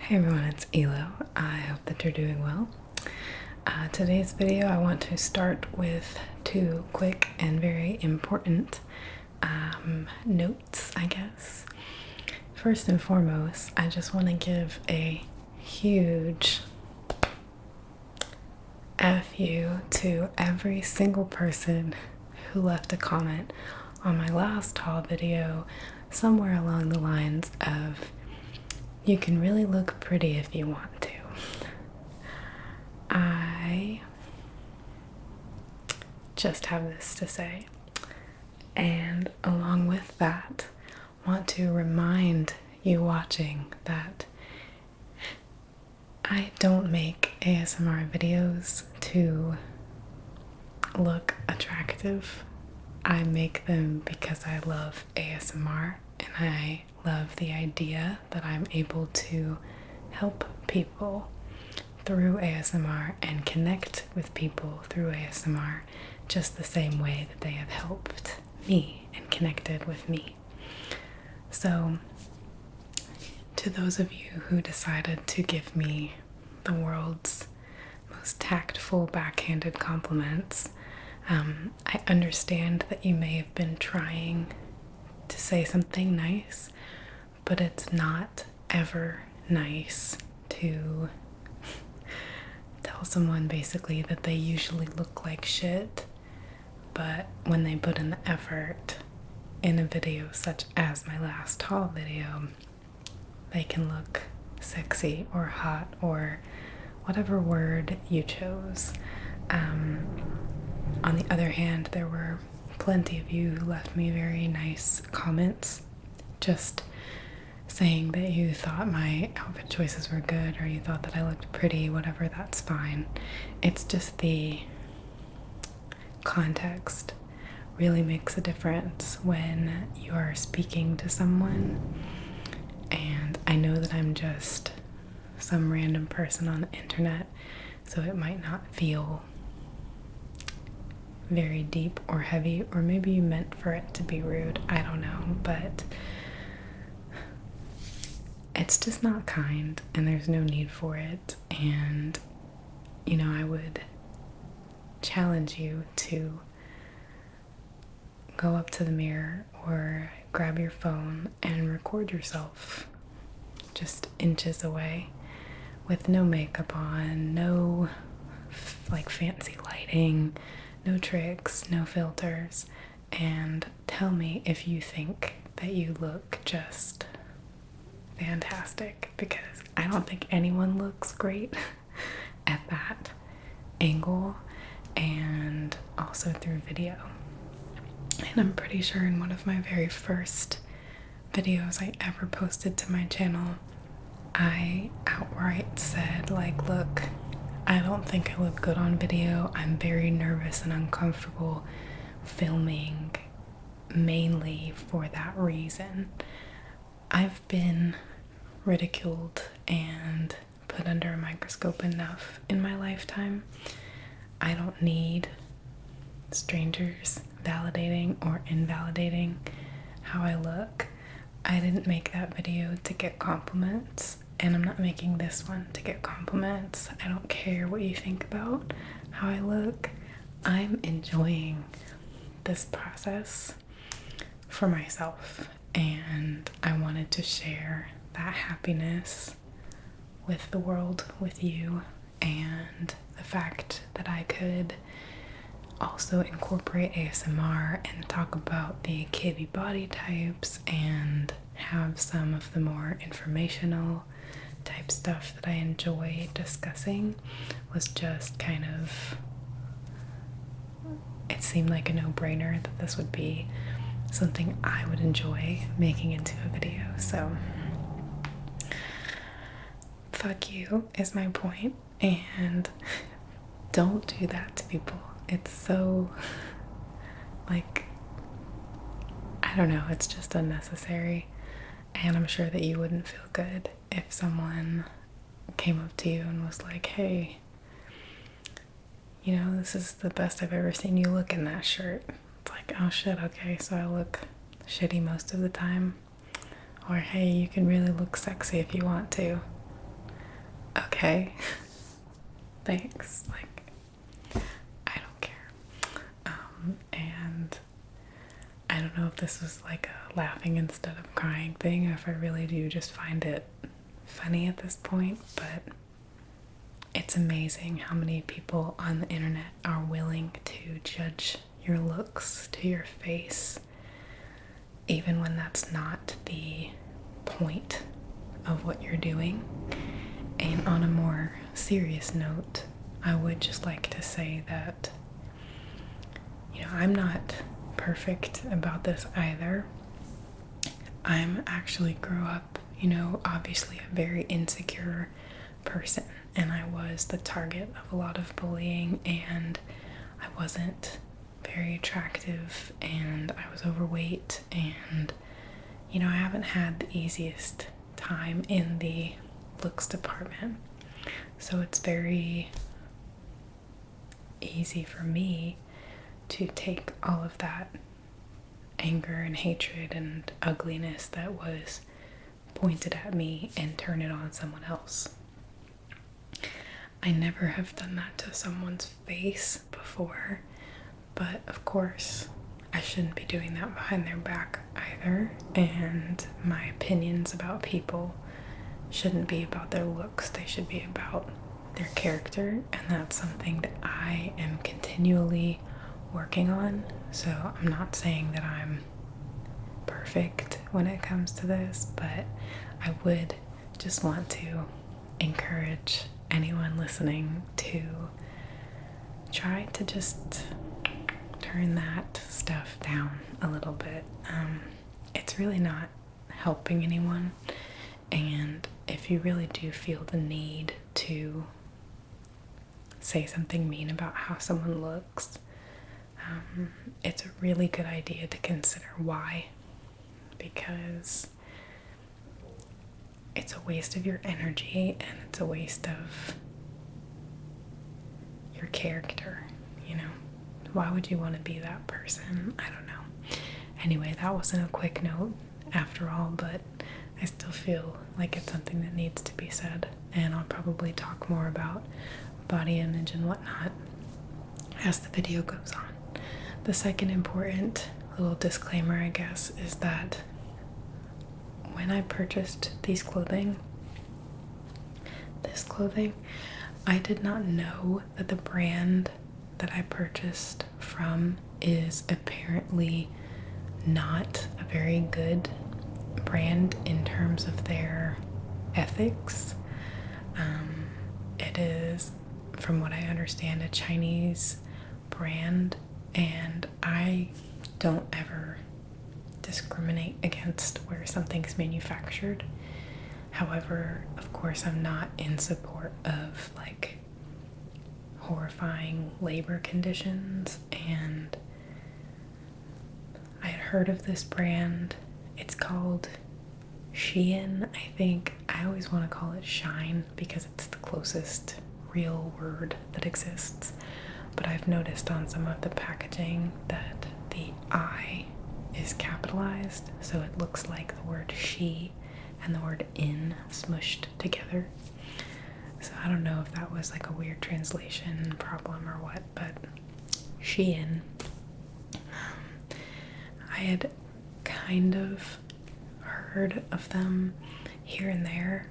Hey everyone, it's Elo. I hope that you're doing well. Today's video, I want to start with two quick and very important notes, I guess. First and foremost, I just want to give a huge F you to every single person who left a comment on my last haul video somewhere along the lines of, "You can really look pretty if you want to." I just have this to say, and along with that, want to remind you watching that I don't make ASMR videos to look attractive. I make them because I love ASMR and I love the idea that I'm able to help people through ASMR and connect with people through ASMR just the same way that they have helped me and connected with me. So, to those of you who decided to give me the world's most tactful backhanded compliments, I understand that you may have been trying to say something nice, but it's not ever nice to tell someone basically that they usually look like shit, but when they put in the effort in a video such as my last haul video, they can look sexy or hot or whatever word you chose. On the other hand, there were plenty of you who left me very nice comments, just saying that you thought my outfit choices were good or you thought that I looked pretty, whatever, that's fine. It's just the context really makes a difference when you are speaking to someone. And I know that I'm just some random person on the internet, so it might not feel very deep or heavy, or maybe you meant for it to be rude, I don't know, but it's just not kind and there's no need for it. And I would challenge you to go up to the mirror or grab your phone and record yourself just inches away with no makeup on, no fancy lighting, no tricks, no filters, and tell me if you think that you look just fantastic, because I don't think anyone looks great at that angle and also through video. And I'm pretty sure in one of my very first videos I ever posted to my channel, I outright said, look, I don't think I look good on video. I'm very nervous and uncomfortable filming mainly for that reason. I've been ridiculed and put under a microscope enough in my lifetime. I don't need strangers validating or invalidating how I look. I didn't make that video to get compliments, and I'm not making this one to get compliments. I don't care what you think about how I look. I'm enjoying this process for myself, and I wanted to share that happiness with the world, with you, and the fact that I could also incorporate ASMR and talk about the Kibbe body types and have some of the more informational type stuff that I enjoy discussing was just kind of, it seemed like a no-brainer that this would be something I would enjoy making into a video. So fuck you is my point, and don't do that to people. It's so, I don't know, it's just unnecessary. And I'm sure that you wouldn't feel good if someone came up to you and was like, hey, this is the best I've ever seen you look in that shirt. It's like, oh shit, okay, so I look shitty most of the time. Or, hey, you can really look sexy if you want to. okay? Thanks. Like, I don't care. And I don't know if this was like a laughing instead of crying thing, if I really do just find it funny at this point, but it's amazing how many people on the internet are willing to judge your looks to your face, even when that's not the point of what you're doing. And on a more serious note, I would just like to say that, you know, I'm not perfect about this either. I'm actually grew up, you know, obviously a very insecure person, and I was the target of a lot of bullying, and I wasn't very attractive, and I was overweight, and you know, I haven't had the easiest time in the looks department. So it's very easy for me to take all of that anger and hatred and ugliness that was pointed at me and turn it on someone else. I never have done that to someone's face before, but of course I shouldn't be doing that behind their back either, and my opinions about people shouldn't be about their looks. They should be about their character, and that's something that I am continually working on. So I'm not saying that I'm perfect when it comes to this, but I would just want to encourage anyone listening to try to just turn that stuff down a little bit. It's really not helping anyone, and if you really do feel the need to say something mean about how someone looks, it's a really good idea to consider why, because it's a waste of your energy and it's a waste of your character, you know? Why would you want to be that person? I don't know. Anyway, that wasn't a quick note after all, but I still feel like it's something that needs to be said, and I'll probably talk more about body image and whatnot as the video goes on. The second important little disclaimer, I guess, is that when I purchased this clothing, I did not know that the brand that I purchased from is apparently not a very good brand in terms of their ethics. It is, from what I understand, a Chinese brand, and I don't ever discriminate against where something's manufactured. However, of course, I'm not in support of like horrifying labor conditions, and I had heard of this brand. It's called Shein, I think. I always want to call it Shine because it's the closest real word that exists, but I've noticed on some of the packaging that the I is capitalized, so it looks like the word she and the word in smushed together. So I don't know if that was like a weird translation problem or what, but Shein. I had kind of heard of them here and there.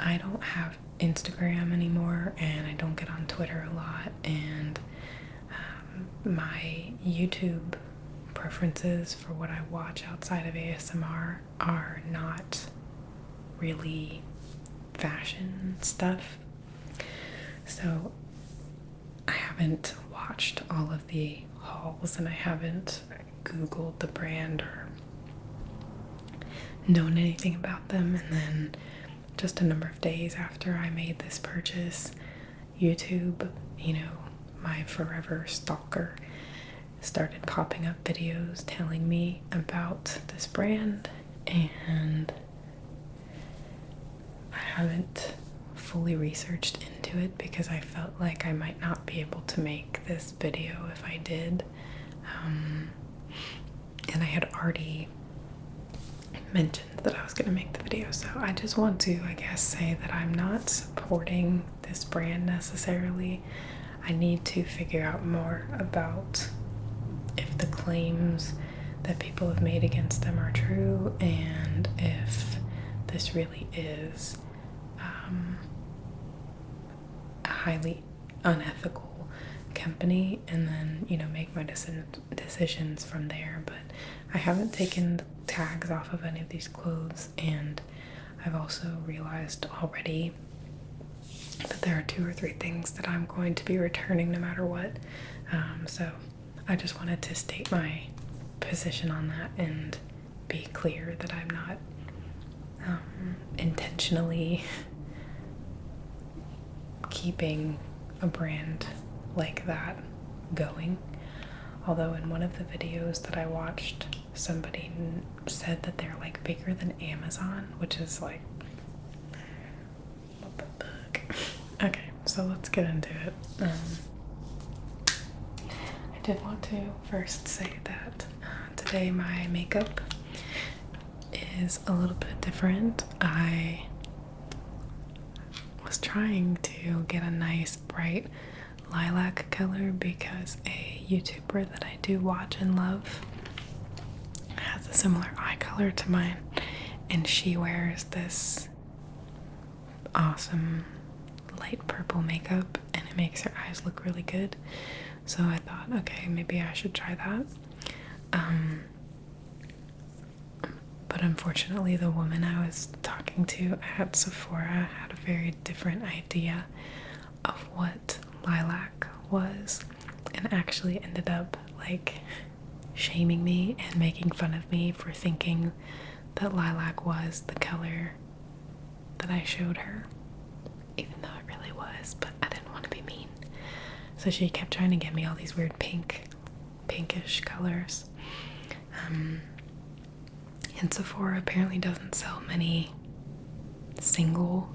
I don't have Instagram anymore, and I don't get on Twitter a lot, and my YouTube preferences for what I watch outside of ASMR are not really fashion stuff. So I haven't watched all of the hauls, and I haven't Googled the brand or known anything about them. And then just a number of days after I made this purchase, YouTube, you know, my forever stalker, started popping up videos telling me about this brand, and I haven't fully researched into it because I felt like I might not be able to make this video if I did. And I had already mentioned that I was going to make the video, so I just want to, I guess, say that I'm not supporting this brand necessarily. I need to figure out more about if the claims that people have made against them are true, and if this really is a highly unethical company, and then, you know, make my decisions from there. But I haven't taken the tags off of any of these clothes, and I've also realized already that there are 2 or 3 things that I'm going to be returning no matter what. So I just wanted to state my position on that and be clear that I'm not intentionally keeping a brand like that going. Although in one of the videos that I watched, somebody said that they're like bigger than Amazon, which is like, what the fuck? Okay, so let's get into it. I did want to first say that today my makeup is a little bit different. I was trying to get a nice bright lilac color because a YouTuber that I do watch and love has a similar eye color to mine, and she wears this awesome light purple makeup and it makes her eyes look really good. So I thought, okay, maybe I should try that. But unfortunately, the woman I was talking to at Sephora had a very different idea of what lilac was, and actually ended up like shaming me and making fun of me for thinking that lilac was the color that I showed her, even though it really was, but I didn't want to be mean. So she kept trying to get me all these weird pinkish colors. And Sephora apparently doesn't sell many single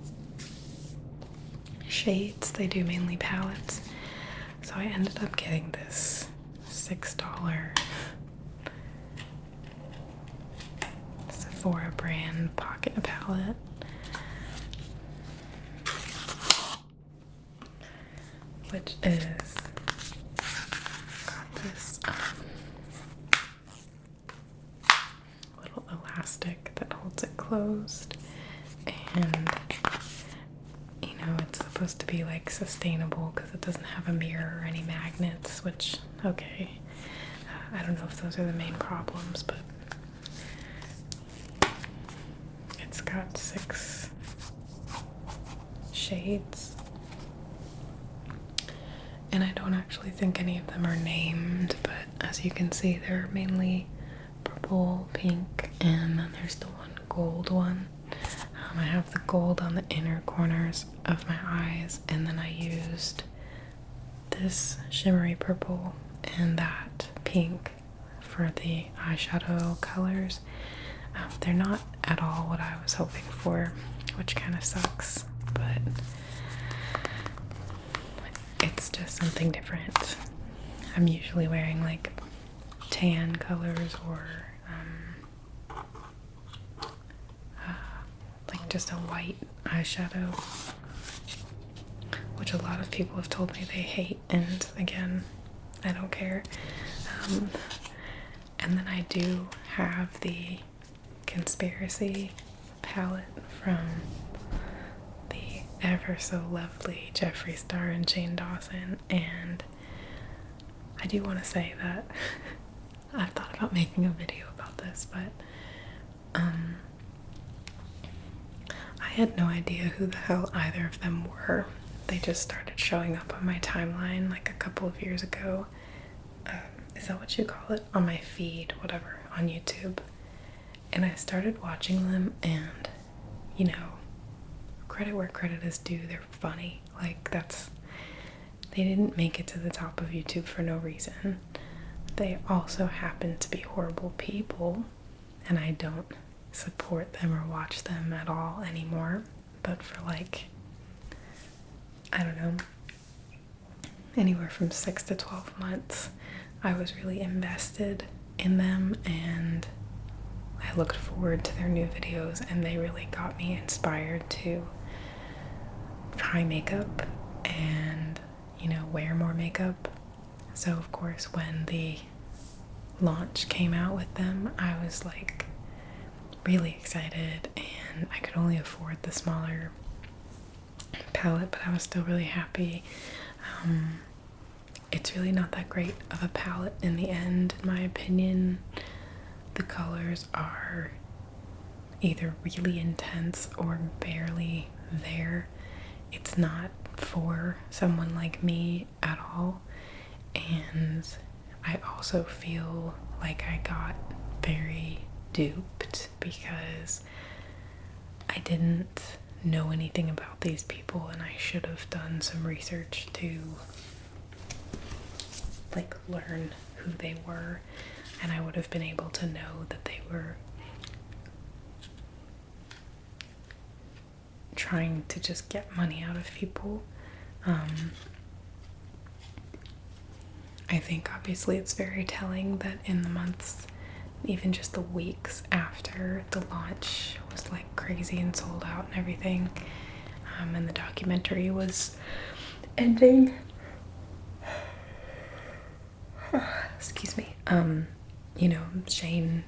shades. They do mainly palettes. So I ended up getting this $6 Sephora brand pocket palette. Which is got this little elastic that holds it closed, and you know, it's supposed to be like sustainable because it doesn't have a mirror or any magnets, which, okay, I don't know if those are the main problems, but it's got 6 shades, and I don't actually think any of them are named, but as you can see, they're mainly purple, pink, and then there's the one gold one. I have the gold on the inner corners of my eyes, and then I used this shimmery purple and that pink for the eyeshadow colors. They're not at all what I was hoping for, which kind of sucks, but it's just something different. I'm usually wearing like tan colors or like just a white eyeshadow, which a lot of people have told me they hate, and again, I don't care. And then I do have the Conspiracy palette from the ever so lovely Jeffree Star and Shane Dawson, and I do want to say that I've thought about making a video about this, but I had no idea who the hell either of them were. They just started showing up on my timeline like a couple of years ago. Is that what you call it? On my feed, whatever, on YouTube. And I started watching them, and, you know, credit where credit is due, they're funny. Like, they didn't make it to the top of YouTube for no reason. They also happen to be horrible people, and I don't support them or watch them at all anymore. But for like, I don't know, anywhere from 6 to 12 months, I was really invested in them, and I looked forward to their new videos, and they really got me inspired to try makeup and, you know, wear more makeup. So of course when the launch came out with them, I was like really excited, and I could only afford the smaller palette, but I was still really happy. It's really not that great of a palette in the end, in my opinion. The colors are either really intense or barely there. It's not for someone like me at all. And I also feel like I got very duped because I didn't know anything about these people, and I should have done some research to like learn who they were, and I would have been able to know that they were trying to just get money out of people. I think obviously it's very telling that in the months, even just the weeks after the launch was like crazy and sold out and everything, and the documentary was ending, excuse me, you know, Shane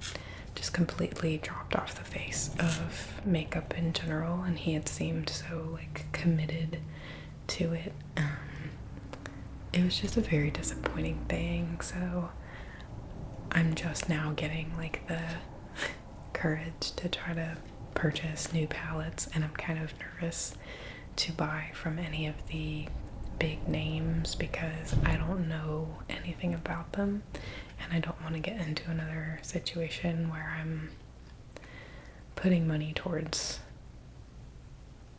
just completely dropped off the face of makeup in general, and he had seemed so like committed to it. It was just a very disappointing thing, so I'm just now getting like the courage to try to purchase new palettes, and I'm kind of nervous to buy from any of the big names because I don't know anything about them, and I don't want to get into another situation where I'm putting money towards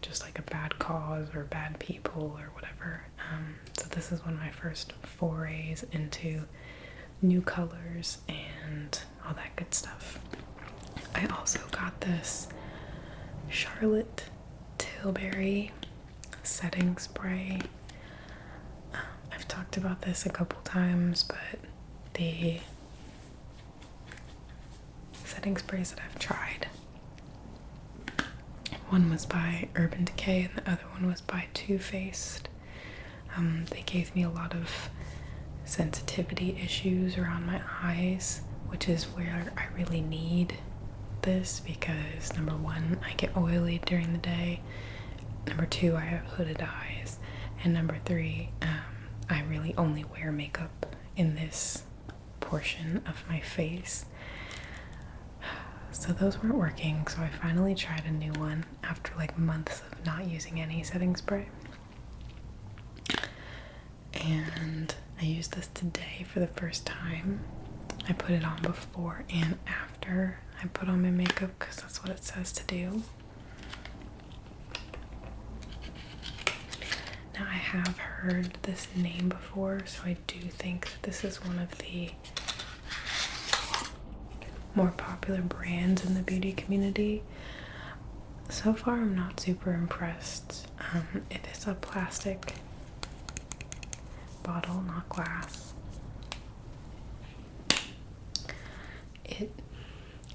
just like a bad cause or bad people or whatever. So this is one of my first forays into new colors and all that good stuff. I also got this Charlotte Tilbury setting spray. I've talked about this a couple times, but the setting sprays that I've tried, one was by Urban Decay and the other one was by Too Faced. They gave me a lot of sensitivity issues around my eyes, which is where I really need this because number one, I get oily during the day, number two, I have hooded eyes, and number three, I really only wear makeup in this portion of my face. So those weren't working, so I finally tried a new one after like months of not using any setting spray. And I used this today for the first time. I put it on before and after I put on my makeup because that's what it says to do. Now I have heard this name before, so I do think that this is one of the more popular brands in the beauty community. So far I'm not super impressed. It is a plastic bottle, not glass. It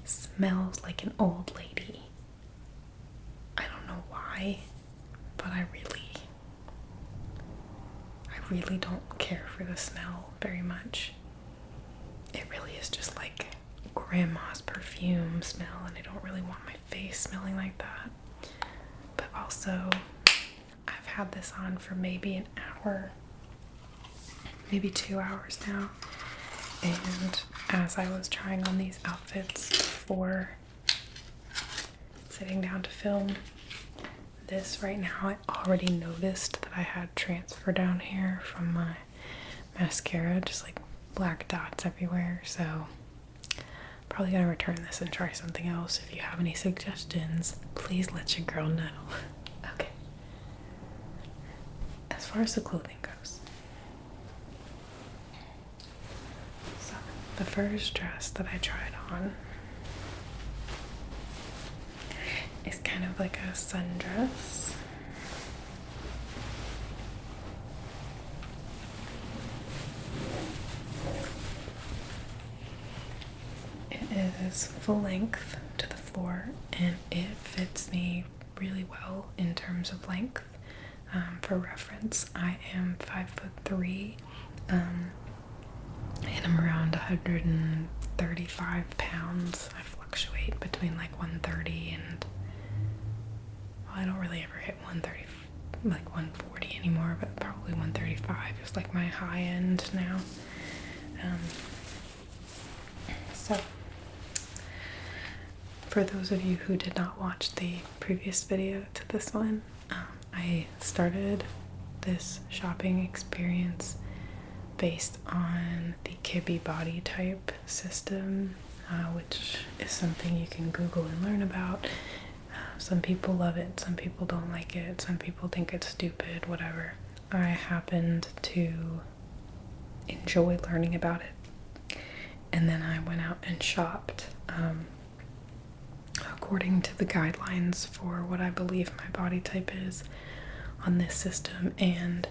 smells like an old lady. I don't know why, but I really don't care for the smell very much. It really is just like grandma's perfume smell, and I don't really want my face smelling like that. But also, I've had this on for maybe an hour, maybe 2 hours now, and as I was trying on these outfits before sitting down to film this right now, I already noticed that I had transfer down here from my mascara, just like black dots everywhere, so probably gonna return this and try something else. If you have any suggestions, please let your girl know. Okay. As far as the clothing goes, so the first dress that I tried on is kind of like a sundress. It is full length to the floor, and it fits me really well in terms of length. For reference, I am 5'3", and I'm around 135 pounds. I fluctuate between like 130 and, well, I don't really ever hit 130, like 140 anymore, but probably 135 is like my high end now. So for those of you who did not watch the previous video to this one, I started this shopping experience based on the Kibbe body type system, which is something you can Google and learn about. Some people love it, some people don't like it, some people think it's stupid, whatever. I happened to enjoy learning about it, and then I went out and shopped according to the guidelines for what I believe my body type is on this system. And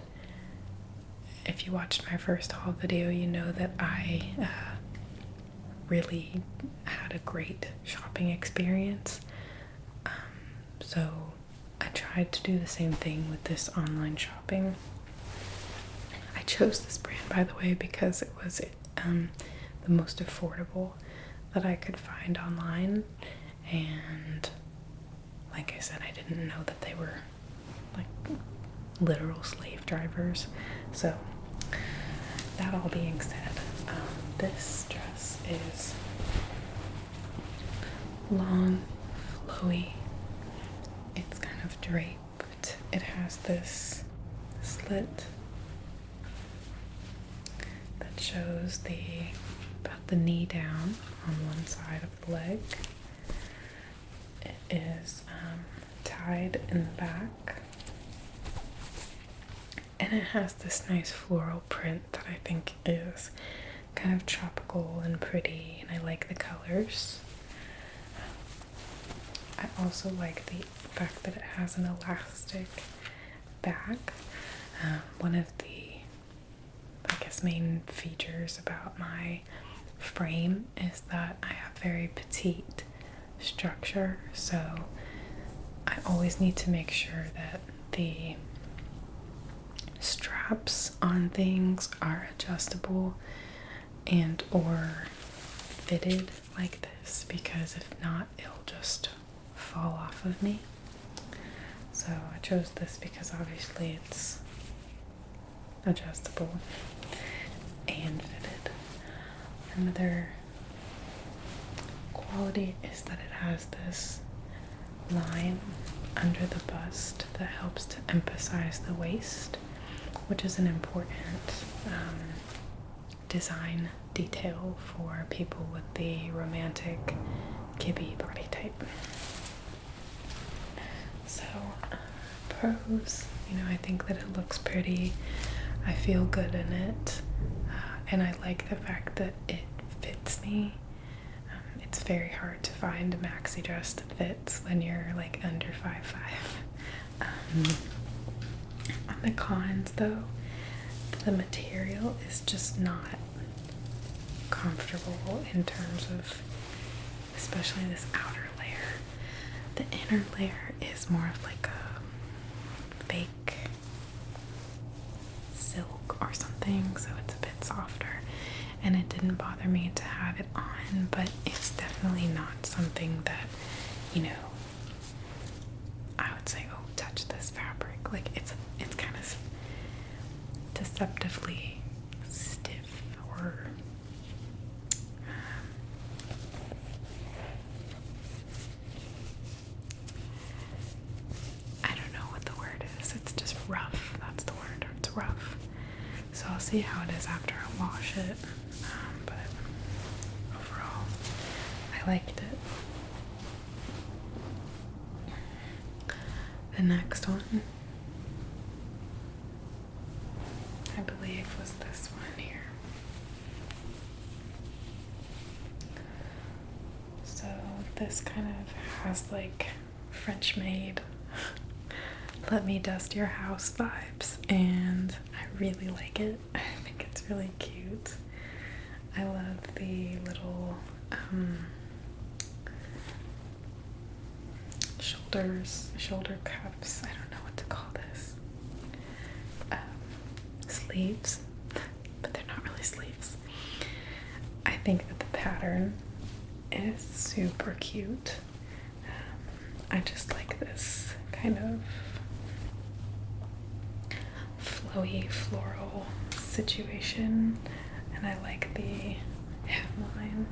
if you watched my first haul video, you know that I really had a great shopping experience. So I tried to do the same thing with this online shopping. I chose this brand, by the way, because it was the most affordable that I could find online. And like I said, I didn't know that they were like literal slave drivers. So that all being said, this dress is long, flowy. It's kind of draped. It has this slit that shows about the knee down on one side of the leg. It is tied in the back, and it has this nice floral print that I think is kind of tropical and pretty, and I like the colors. I also like the fact that it has an elastic back. One of the, I guess, main features about my frame is that I have very petite structure, so I always need to make sure that the straps on things are adjustable and or fitted like this, because if not, it'll just fall off of me. So I chose this because obviously it's adjustable and fitted. Another quality is that it has this line under the bust that helps to emphasize the waist, which is an important design detail for people with the romantic Kibbe body type. So pros, I think that it looks pretty. I feel good in it, and I like the fact that it fits me. It's very hard to find a maxi dress that fits when you're like under 5'5". On the cons though, the material is just not comfortable in terms of, especially this outer layer. The inner layer is more of like a fake silk or something, so it's a bit softer, and it didn't bother me to have it on, but it's definitely not something that, I would say, oh, touch this fabric. Like, it's kind of deceptively stiff, or I don't know what the word is. It's just rough. That's the word. It's rough. So I'll see how it is after I wash it. But overall, I liked it. The next one, I believe, was this one here. So this kind of has like French maid, let me dust your house vibes, and I really like it. I think it's really cute. I love the little shoulder cuffs. I don't know what to call this. Sleeves, but they're not really sleeves. I think that the pattern is super cute. I just like this kind of flowy floral situation, and I like the hemline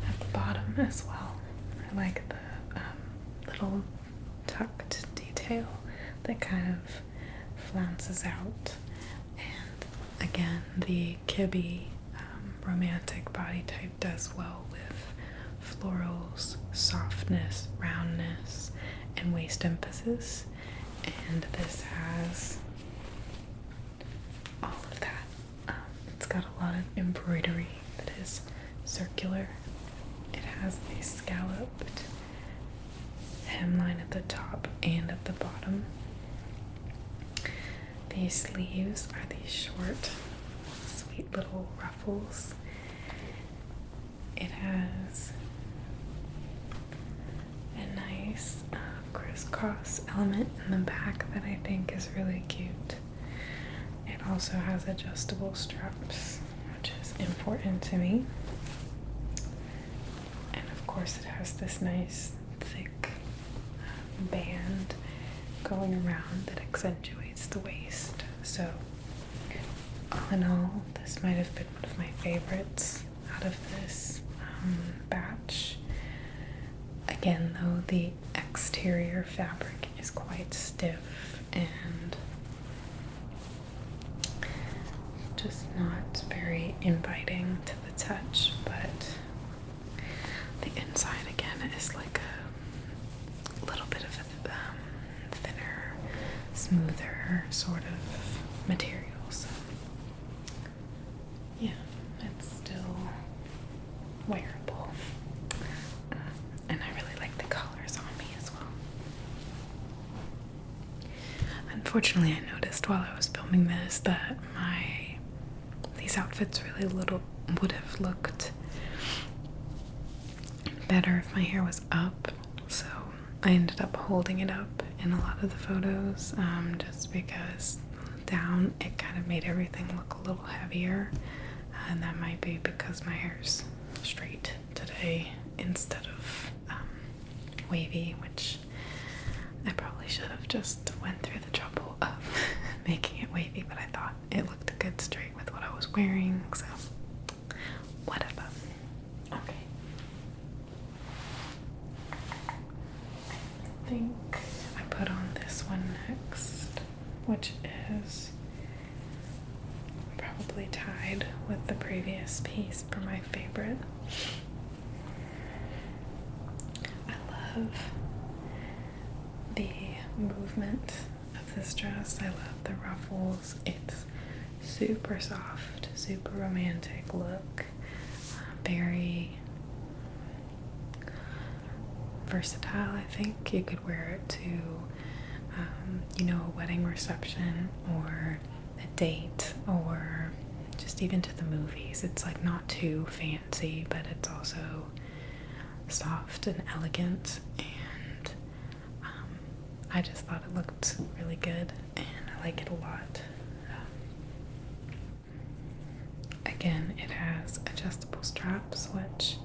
at the bottom as well. I like the little tucked detail that kind of flounces out, and again the Kibbe romantic body type does well with florals, softness, roundness, and waist emphasis, and this has all of that. It's got a lot of embroidery that is circular. It has a scalloped hemline at the top and at the bottom. These sleeves are these short, sweet little ruffles. It has a nice crisscross element in the back that I think is really cute. It also has adjustable straps, which is important to me. And of course it has this nice thick band going around that accentuates the waist. So all in all, this might have been one of my favorites out of this batch. Again, though, the exterior fabric is quite stiff and just not very inviting to the touch, but the inside again is like a little bit of a thinner, smoother sort of material. So yeah, it's still wearable. And I really like the colors on me as well. Unfortunately, I noticed while I was filming this that these outfits really would have looked better if my hair was up, so I ended up holding it up in a lot of the photos, just because down it kind of made everything look a little heavier, and that might be because my hair's straight today instead of wavy, which I probably should have just went through the trouble of making it wavy, but I thought it looked good straight with what I was wearing, so whatever. Okay. I think I put on this one next, which is probably tied with the previous piece for my favorite. I love the movement of this dress. I love the ruffles. It's super soft, super romantic look, very versatile. I think you could wear it to a wedding reception or a date, or just even to the movies. It's like not too fancy, but it's also soft and elegant, and I just thought it looked really good and I like it a lot. Again, it has adjustable straps, which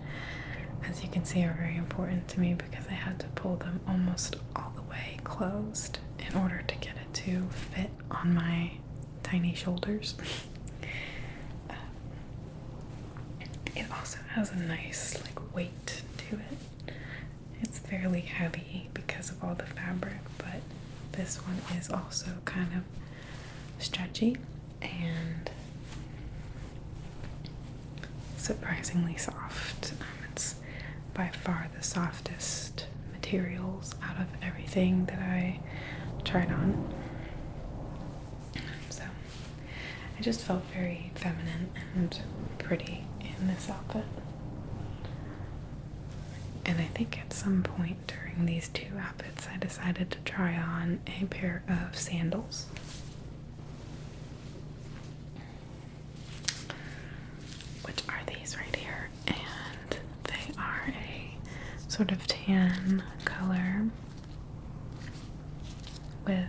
as you can see are very important to me because I had to pull them almost all the way closed in order to get it to fit on my tiny shoulders. It also has a nice weight to it. It's fairly heavy because of all the fabric, but this one is also kind of stretchy and surprisingly soft. It's by far the softest materials out of everything that I tried on. So I just felt very feminine and pretty in this outfit. And I think at some point during these two outfits I decided to try on a pair of sandals. Which are these right here, and they sort of tan color with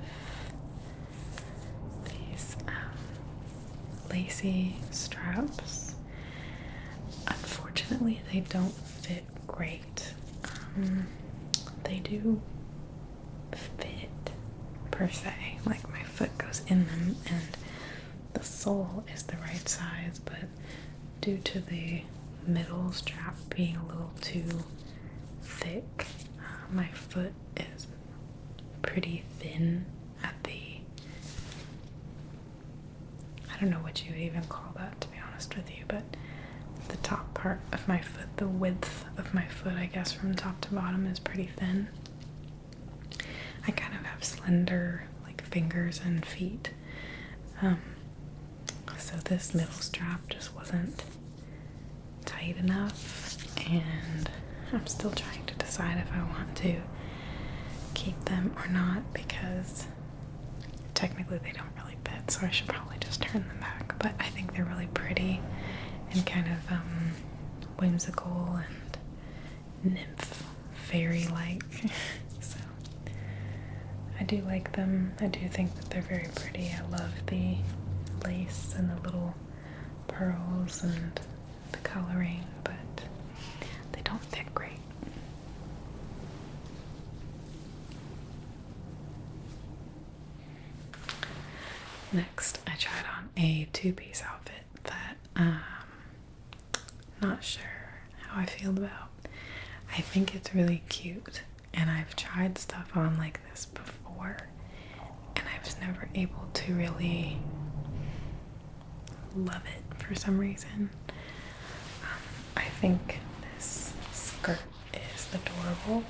these lacy straps. Unfortunately, they don't fit great. They do fit per se, like my foot goes in them and the sole is the right size, but due to the middle strap being a little too thick, my foot is pretty thin at the, I don't know what you would even call that, to be honest with you, but the top part of my foot, the width of my foot, I guess, from top to bottom is pretty thin. I kind of have slender, like, fingers and feet. So this middle strap just wasn't tight enough, and I'm still trying to decide if I want to keep them or not, because technically they don't really fit, so I should probably just turn them back. But I think they're really pretty and kind of whimsical and nymph fairy-like. So I do like them. I do think that they're very pretty. I love the lace and the little pearls and the coloring, but they don't fit great. Next, I tried on a two-piece outfit that not sure how I feel about. I think it's really cute, and I've tried stuff on like this before, and I was never able to really love it for some reason. I think this skirt is adorable.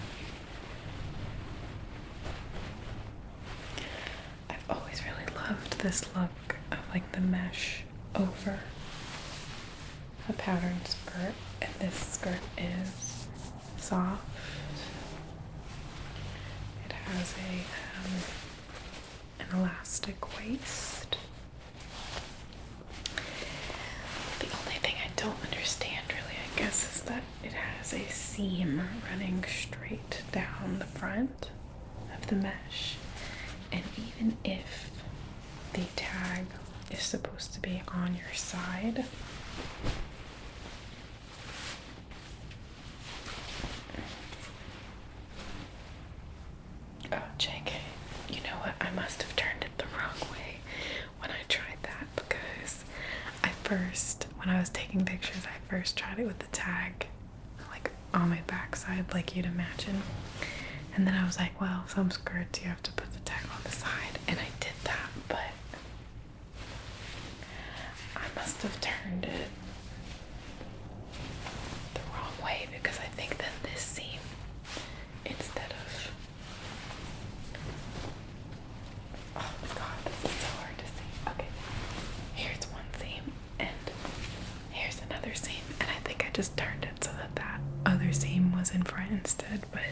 I've always really loved this look of like the mesh over a patterned skirt, and this skirt is soft. It has an elastic waist. The only thing I don't understand really, I guess, is that it has a seam running straight down the front of the mesh, and even if the tag is supposed to be on your side, oh, JK, you know what? I must have turned it the wrong way when I tried that, because when I was taking pictures, I first tried it with the tag, like, on my backside, like you'd imagine. And then I was like, well, some skirts you have to put the tag on the side, and I did that, but I must have turned it the wrong way, because I think that this seam, instead of, oh my god, this is so hard to see. Okay, here's one seam, and here's another seam, and I think I just turned it so that that other seam was in front instead, but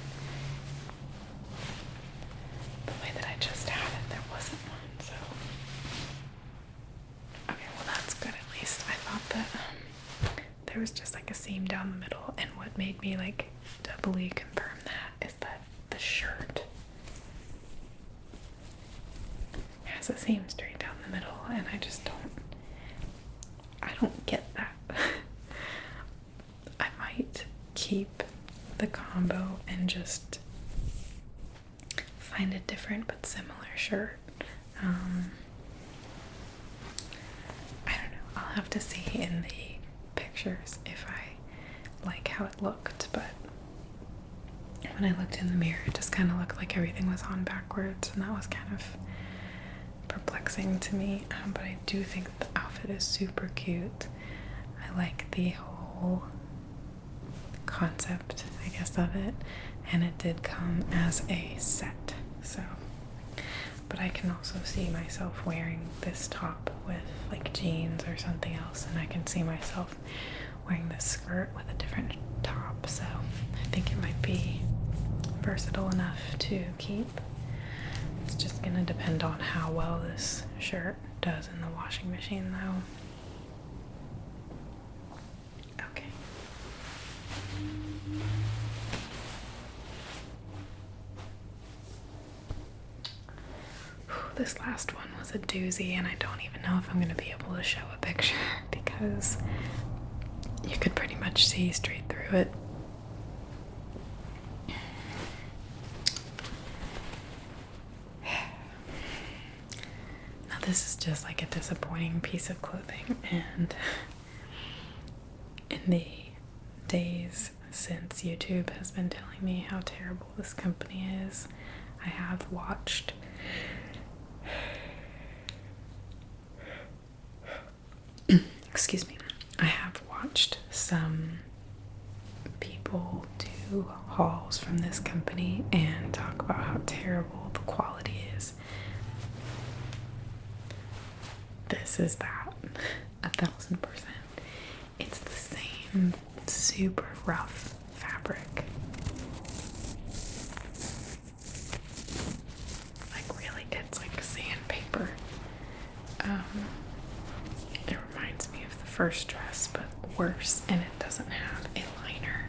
the way that I just had it, there wasn't one, so. Okay, well that's good at least. I thought that there was just like a seam down the middle, and what made me like doubly confirm that is that the shirt has a seam straight down the middle, and I don't get that. I might keep the combo and just find a different but similar shirt. I don't know. I'll have to see in the pictures if I like how it looked, but when I looked in the mirror, it just kind of looked like everything was on backwards, and that was kind of perplexing to me. But I do think the outfit is super cute. I like the whole concept, I guess, of it, and it did come as a set, so. But I can also see myself wearing this top with like jeans or something else, and I can see myself wearing this skirt with a different top, so I think it might be versatile enough to keep. It's just gonna depend on how well this shirt does in the washing machine though. Okay. this last one was a doozy, and I don't even know if I'm gonna be able to show a picture because you could pretty much see straight through it. Now this is just like a disappointing piece of clothing, and in the days since YouTube has been telling me how terrible this company is, I have watched excuse me, I have watched some people do hauls from this company and talk about how terrible the quality is. This is that, 1000%. It's the same super rough fabric. Like really, it's like sandpaper. It reminds me of the first dress, but worse, and it doesn't have a liner.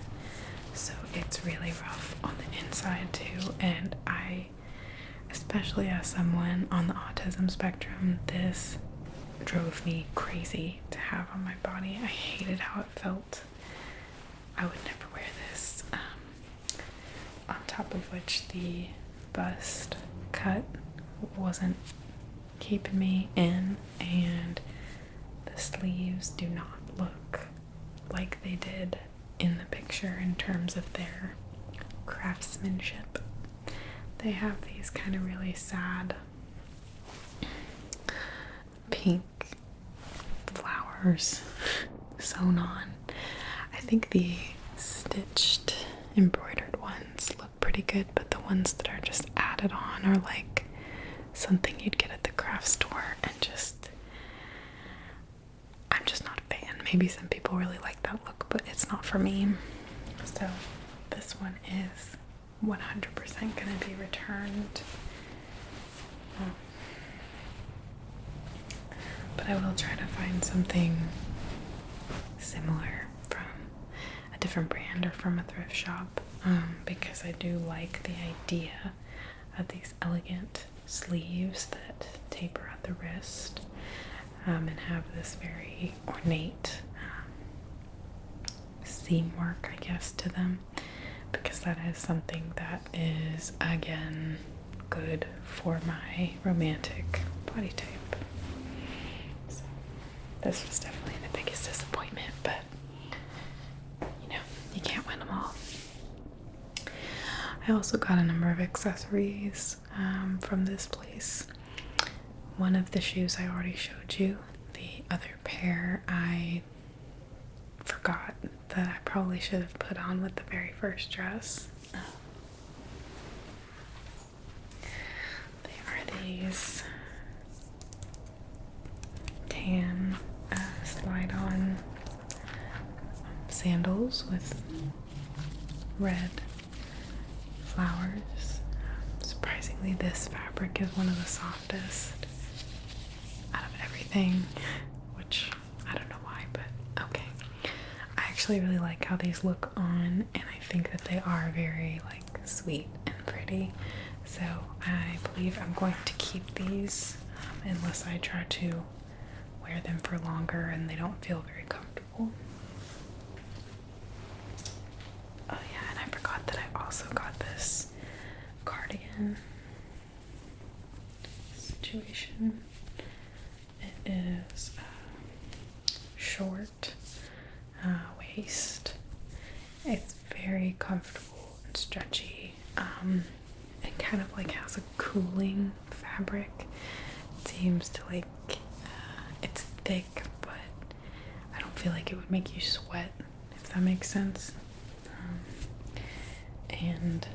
So it's really rough on the inside too, and I, especially as someone on the autism spectrum, this drove me crazy to have on my body. I hated how it felt. I would never wear this. On top of which the bust cut wasn't keeping me in, and the sleeves do not look like they did in the picture in terms of their craftsmanship. They have these kind of really sad pink flowers sewn on. I think the stitched embroidered ones look pretty good, but the ones that are just added on are like something you'd get at the craft store, and I'm just not a fan. Maybe some people really like that look, but it's not for me. So this one is 100% gonna be returned. But I will try to find something similar from a different brand or from a thrift shop, because I do like the idea of these elegant sleeves that taper at the wrist, and have this very ornate seam work, I guess, to them, because that is something that is, again, good for my romantic body type. So this was definitely the biggest disappointment, but you know, you can't win them all. I also got a number of accessories from this place. One of the shoes I already showed you. The other pair I forgot that I probably should have put on with the very first dress. They are these tan slide-on sandals with red flowers. Surprisingly, this fabric is one of the softest out of everything, which I don't know why, but okay. I actually really like how these look on, and I think that they are very like sweet and pretty. So I believe I'm going to keep these unless I try to wear them for longer and they don't feel very comfortable. Oh yeah, and I forgot that I also got this cardigan situation. It is short waist. It's very comfortable and stretchy. It kind of like has a cooling fabric. It seems to like it's thick, but I don't feel like it would make you sweat, if that makes sense. And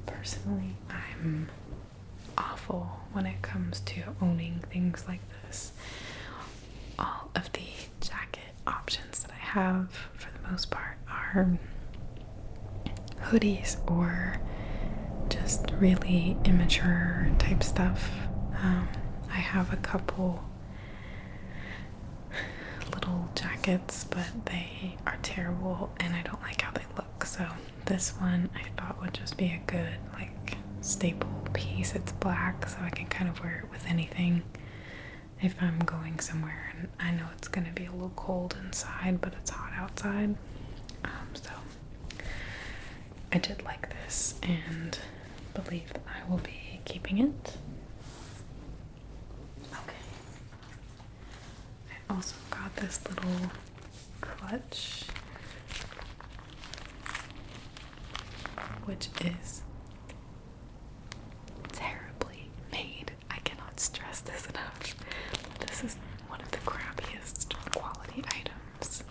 personally, I'm awful when it comes to owning things like this. All of the jacket options that I have, for the most part, are hoodies or just really immature type stuff. I have a couple little jackets, but they are terrible and I don't like how they look. So this one I thought would just be a good like staple piece. It's black, so I can kind of wear it with anything if I'm going somewhere and I know it's going to be a little cold inside, but it's hot outside. So I did like this and believe that I will be keeping it. Okay. I also got this little clutch, which is terribly made. I cannot stress this enough. This is one of the crappiest quality items.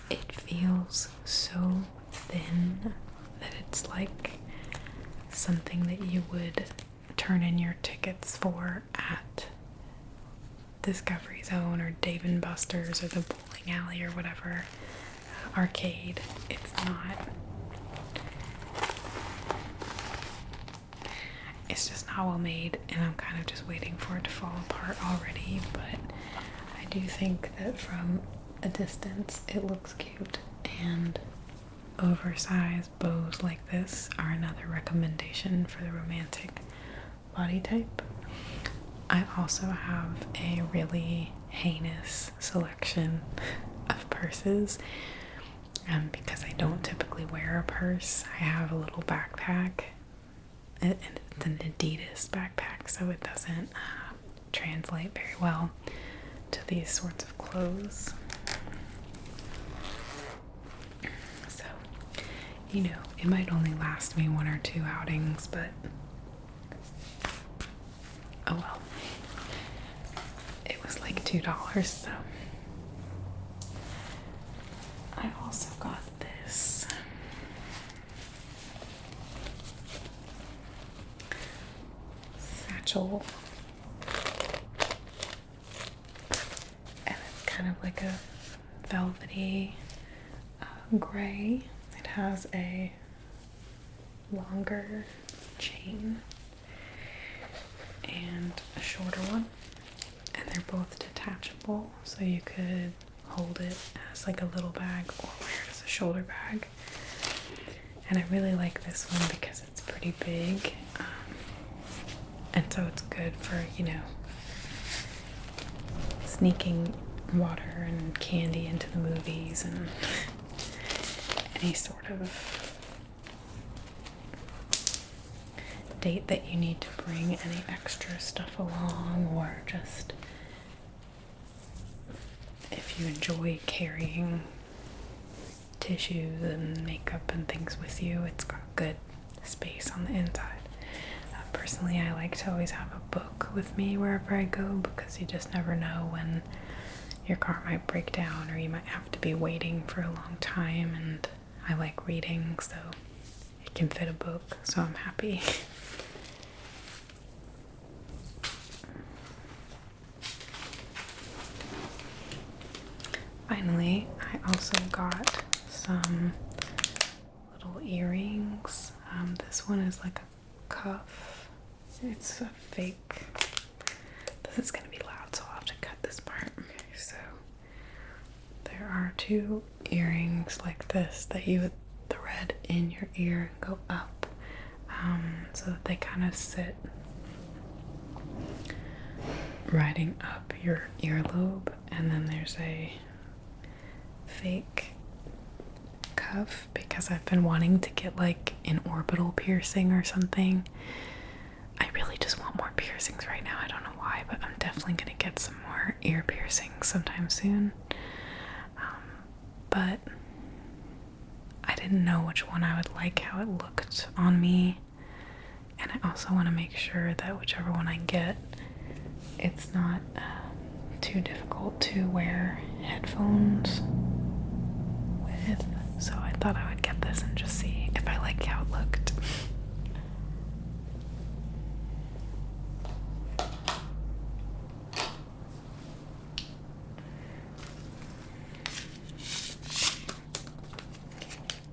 It feels so thin that it's like something that you would turn in your tickets for at Discovery Zone or Dave & Buster's or the bowling alley or whatever arcade. It's not. It's just not well made, and I'm kind of just waiting for it to fall apart already, but I do think that from a distance it looks cute, and oversized bows like this are another recommendation for the romantic body type. I also have a really heinous selection of purses, because I don't typically wear a purse. I have a little backpack, and it's an Adidas backpack, so it doesn't translate very well to these sorts of clothes. So, you know, it might only last me 1 or 2 outings, but oh well. It was like $2, so. I also got this satchel, and it's kind of like a velvety gray. It has a longer chain and a shorter one, and they're both detachable, so you could hold it as like a little bag or wear it as a shoulder bag. And I really like this one because it's pretty big, and so it's good for, you know, sneaking water and candy into the movies and any sort of date that you need to bring any extra stuff along, or just if you enjoy carrying tissues and makeup and things with you. It's got good space on the inside. Personally, I like to always have a book with me wherever I go, because you just never know when your car might break down or you might have to be waiting for a long time, and I like reading, so it can fit a book, so I'm happy. Finally, I also got some little earrings. This one is like a cuff. It's a fake. This is gonna be loud, so I'll have to cut this part. Okay, so there are 2 earrings like this that you would thread in your ear and go up, so that they kind of sit riding up your earlobe. And then there's a fake cuff, because I've been wanting to get like an orbital piercing or something. I really just want more piercings right now. I don't know why, but I'm definitely gonna get some more ear piercings sometime soon. But I didn't know which one I would like, how it looked on me, and I also want to make sure that whichever one I get, it's not too difficult to wear headphones with. So I thought I would get this and just see if I like how it looked.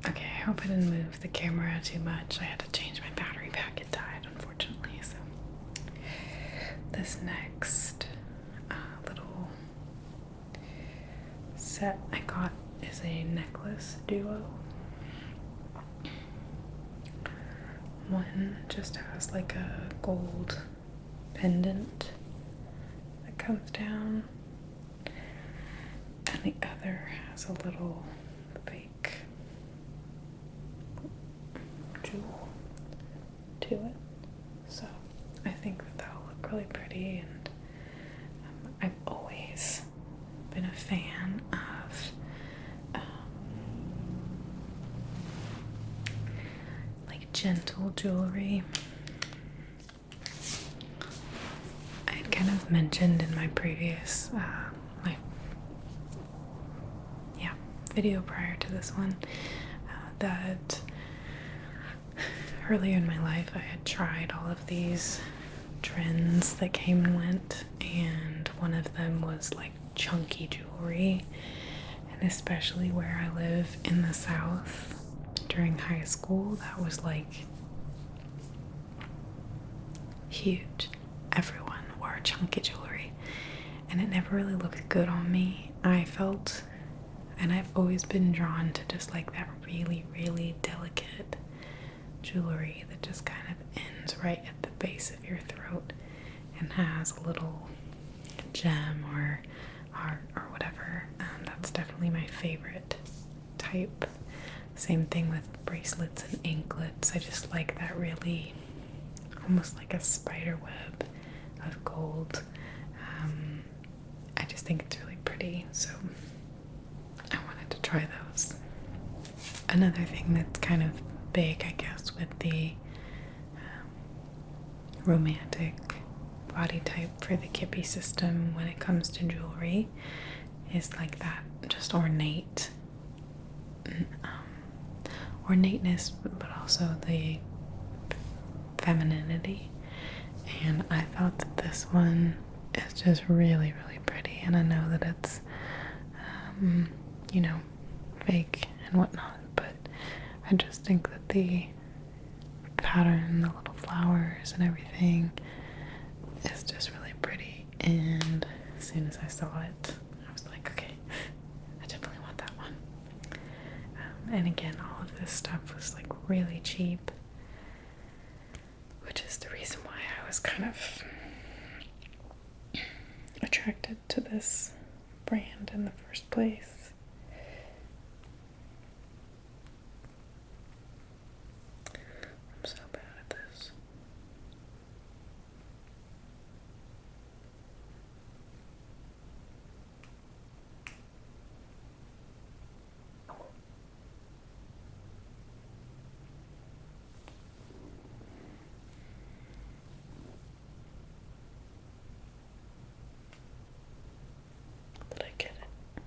Okay, I hope I didn't move the camera too much. I had to change my battery pack. It died, unfortunately. So this next little set I got is a necklace duo. one just has like a gold pendant that comes down, and the other has a little fake jewel to it. So I think that that'll look really pretty, and I've always been a fan of like gentle jewelry. I had kind of mentioned in my previous video prior to this one that earlier in my life I had tried all of these trends that came and went, and one of them was like chunky jewelry, and especially where I live in the South during high school, that was like huge. Everyone wore chunky jewelry, and it never really looked good on me. I felt, and I've always been drawn to just like that really, really delicate jewelry that just kind of ends right at the base of your throat and has a little gem or heart or whatever. That's definitely my favorite type. Same thing with bracelets and anklets. I just like that really, almost like a spider web of gold. I just think it's really pretty, so I wanted to try those. Another thing that's kind of big, I guess, with the romantic body type for the Kibbe system when it comes to jewelry is like that just ornateness, but also the femininity. And I thought that this one is just really, really pretty, and I know that it's fake and whatnot, but I just think that the pattern, the little flowers and everything is just really pretty. And as soon as I saw it, I was like, okay, I definitely want that one. And again, all of this stuff was like really cheap, which is the reason why I was kind of attracted to this brand in the first place. I'm so bad at this. Did I get it?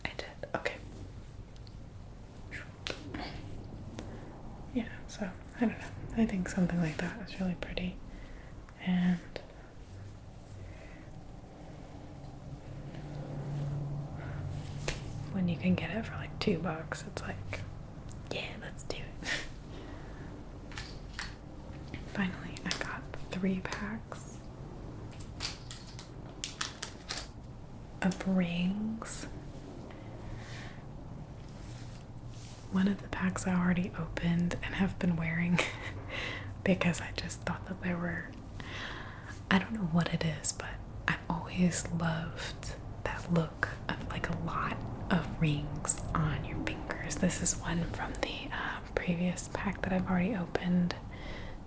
I did. Okay. Yeah, so I don't know. I think something like that is really pretty. And when you can get it for like $2, it's like, yeah, let's do it. Finally, I got 3 packs of rings. One of the packs I already opened and have been wearing because I just thought that there were, I don't know what it is, but I've always loved that look of like a lot of rings on your fingers. This is one from the previous pack that I've already opened.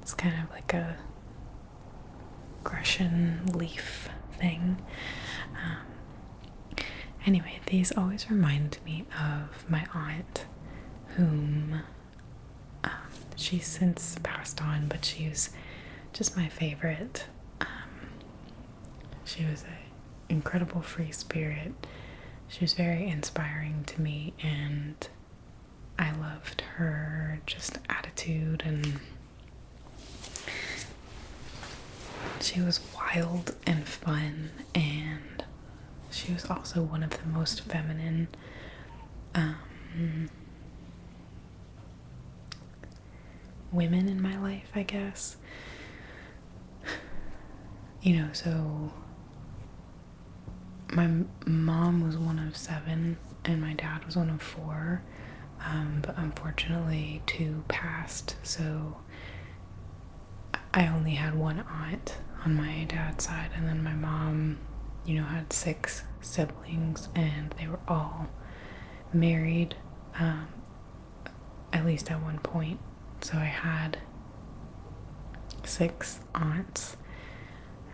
It's kind of like a Grecian leaf thing. Anyway, these always remind me of my aunt, whom she's since passed on, but she's just my favorite. She was an incredible free spirit. She was very inspiring to me, and I loved her just attitude, and she was wild and fun, and she was also one of the most feminine women in my life, I guess. So my mom was one of 7 and my dad was one of 4, but unfortunately 2 passed, so I only had one aunt on my dad's side, and then my mom, had 6 siblings, and they were all married, at least at one point. So I had 6 aunts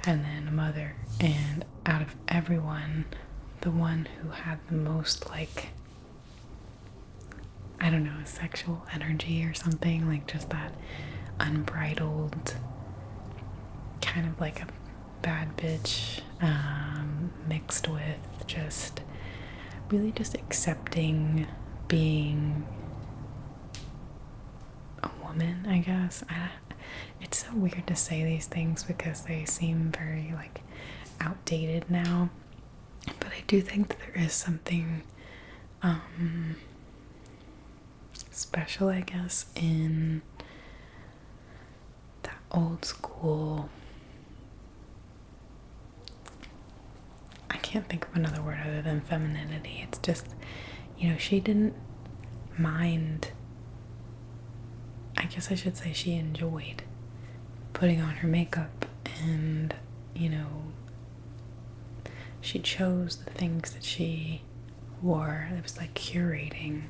and then a mother, and out of everyone, the one who had the most, like, I don't know, sexual energy or something, like just that unbridled kind of like a bad bitch, mixed with just really just accepting being a woman, I guess. It's so weird to say these things because they seem very like outdated now, but I do think that there is something special, I guess, in that old school. I can't think of another word other than femininity. It's just, she didn't mind. I guess I should say she enjoyed putting on her makeup, and, she chose the things that she wore. It was like curating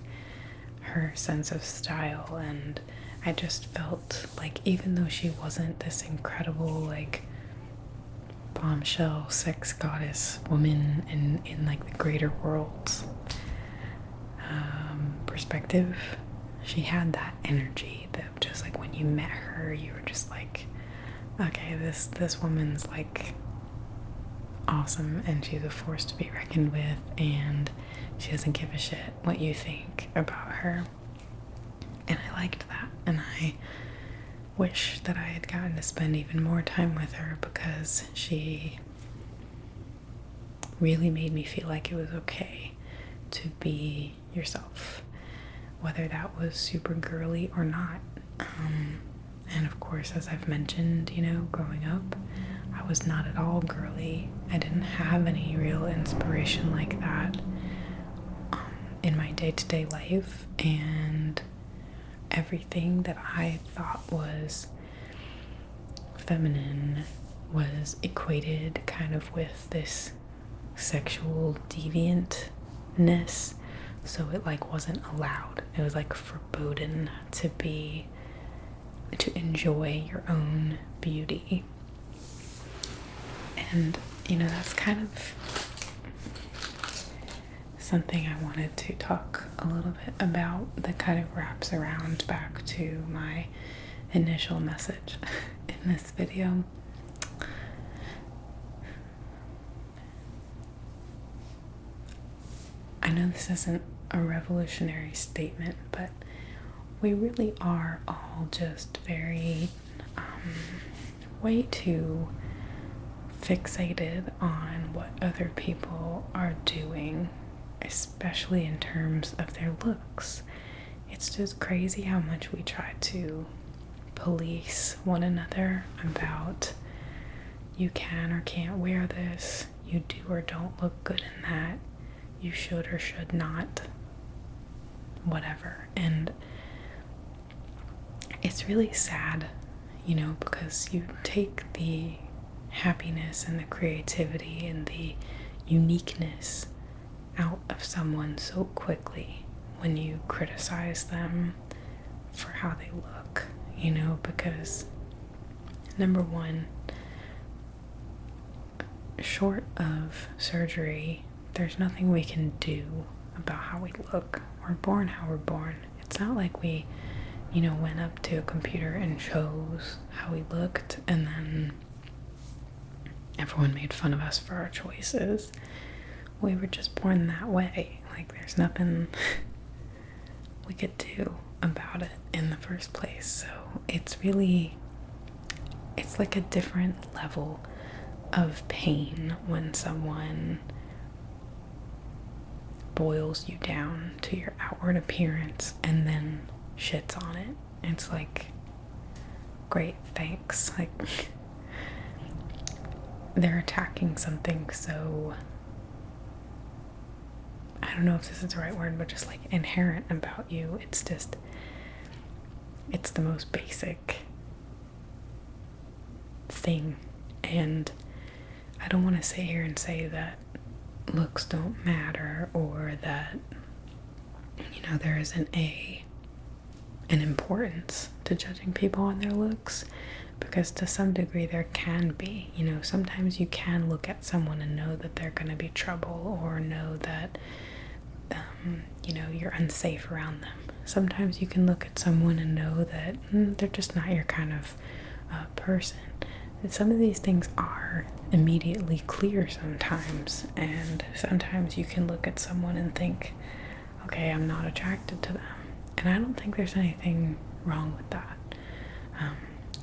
her sense of style, and I just felt like even though she wasn't this incredible, like, bombshell sex goddess woman in like the greater world's perspective, she had that energy that just like when you met her, you were just like, okay, this woman's like awesome, and she's a force to be reckoned with, and she doesn't give a shit what you think about her. And I liked that, and I wish that I had gotten to spend even more time with her, because she really made me feel like it was okay to be yourself, whether that was super girly or not. And of course, as I've mentioned, growing up, I was not at all girly. I didn't have any real inspiration like that in my day-to-day life, and everything that I thought was feminine was equated kind of with this sexual deviantness, so it like wasn't allowed. It was like forbidden to enjoy your own beauty. And that's kind of something I wanted to talk a little bit about, that kind of wraps around back to my initial message in this video. I know this isn't a revolutionary statement, but we really are all just very way too fixated on what other people are doing, especially in terms of their looks. It's just crazy how much we try to police one another about, you can or can't wear this, you do or don't look good in that, you should or should not, whatever. And it's really sad, because you take the happiness and the creativity and the uniqueness out of someone so quickly when you criticize them for how they look, because number one, short of surgery, there's nothing we can do about how we look. We're born how we're born. It's not like we, went up to a computer and chose how we looked, and then everyone made fun of us for our choices. We were just born that way. Like, there's nothing we could do about it in the first place. So it's like a different level of pain when someone boils you down to your outward appearance and then shits on it. It's like, great, thanks. Like, they're attacking something so, I don't know if this is the right word, but just like inherent about you. It's the most basic thing. And I don't want to sit here and say that looks don't matter, or that, there isn't an importance to judging people on their looks, because to some degree there can be. Sometimes you can look at someone and know that they're going to be trouble, or know that you're unsafe around them. Sometimes you can look at someone and know that they're just not your kind of person. And some of these things are immediately clear sometimes, and sometimes you can look at someone and think, okay, I'm not attracted to them. And I don't think there's anything wrong with that.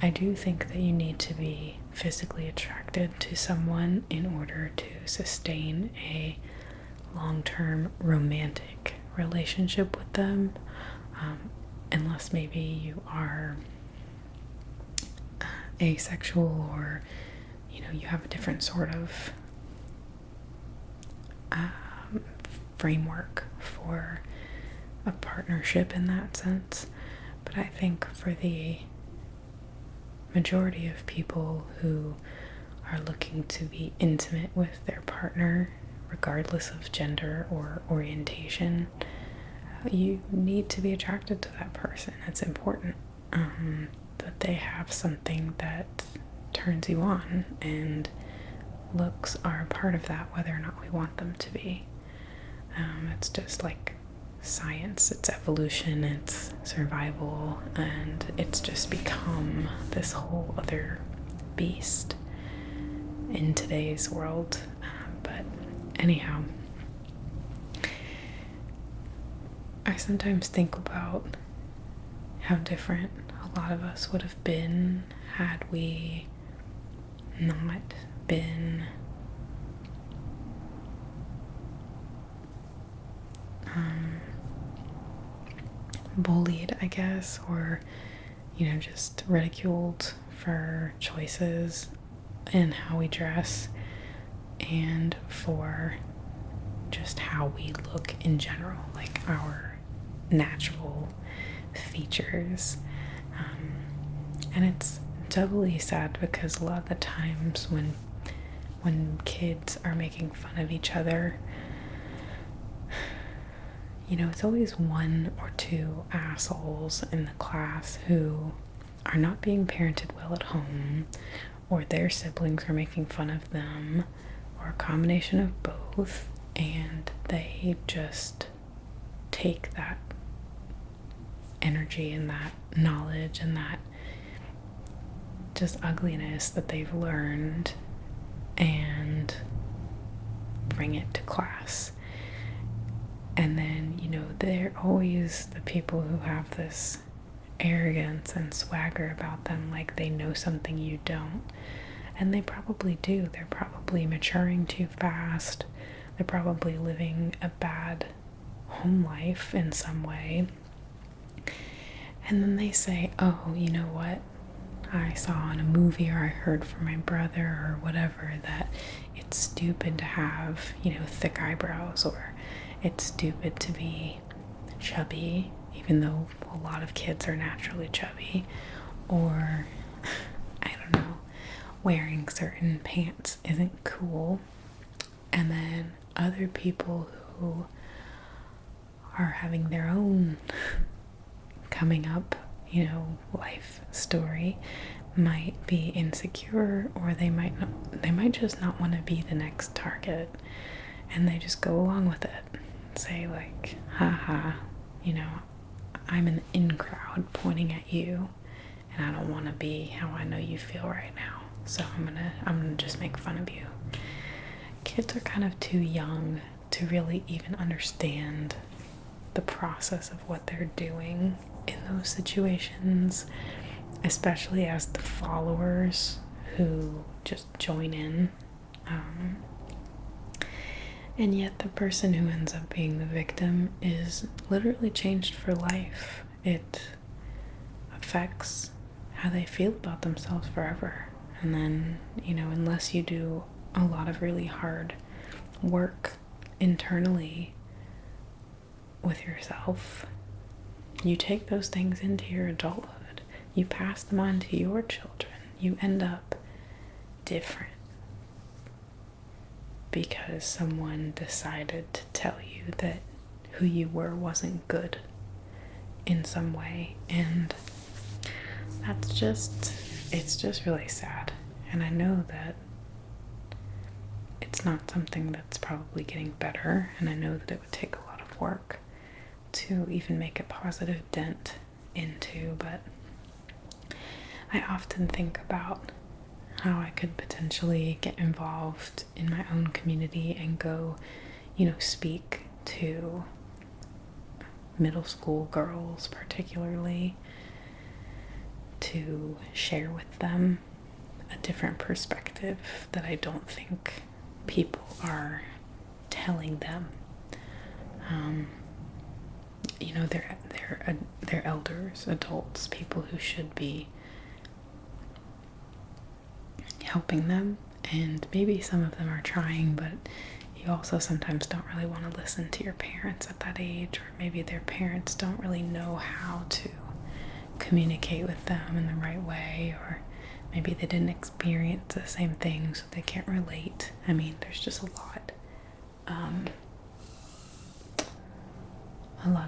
I do think that you need to be physically attracted to someone in order to sustain a long-term romantic relationship with them, unless maybe you are asexual, or you have a different sort of framework for a partnership in that sense. But I think for the majority of people who are looking to be intimate with their partner, regardless of gender or orientation, you need to be attracted to that person. It's important that they have something that turns you on, and looks are a part of that, whether or not we want them to be. It's just like science, it's evolution, it's survival, and it's just become this whole other beast in today's world. But anyhow, I sometimes think about how different a lot of us would have been had we not been bullied, I guess, or just ridiculed for choices in how we dress, and for just how we look in general, like our natural features. And it's doubly sad because a lot of the times when kids are making fun of each other, it's always one or two assholes in the class who are not being parented well at home, or their siblings are making fun of them, or a combination of both, and they just take that energy and that knowledge and that just ugliness that they've learned and bring it to class. And then, they're always the people who have this arrogance and swagger about them, like they know something you don't. And they probably do. They're probably maturing too fast. They're probably living a bad home life in some way. And then they say, oh, you know what? I saw in a movie, or I heard from my brother, or whatever, that it's stupid to have, thick eyebrows, or it's stupid to be chubby, even though a lot of kids are naturally chubby, or I don't know, wearing certain pants isn't cool. And then other people who are having their own coming up, life story might be insecure, or they might just not want to be the next target, and they just go along with it. Say like, haha, I'm an in crowd pointing at you, and I don't want to be how I know you feel right now, so I'm gonna just make fun of you. Kids are kind of too young to really even understand the process of what they're doing in those situations, especially as the followers who just join in. And yet the person who ends up being the victim is literally changed for life. It affects how they feel about themselves forever. And then, unless you do a lot of really hard work internally with yourself, you take those things into your adulthood, you pass them on to your children, you end up different because someone decided to tell you that who you were wasn't good in some way. And it's just really sad. And I know that it's not something that's probably getting better, and I know that it would take a lot of work to even make a positive dent into, but I often think about how I could potentially get involved in my own community and go, speak to middle school girls particularly, to share with them a different perspective that I don't think people are telling them. They're elders, adults, people who should be helping them, and maybe some of them are trying, but you also sometimes don't really want to listen to your parents at that age, or maybe their parents don't really know how to communicate with them in the right way, or maybe they didn't experience the same thing, so they can't relate. I mean, there's just a lot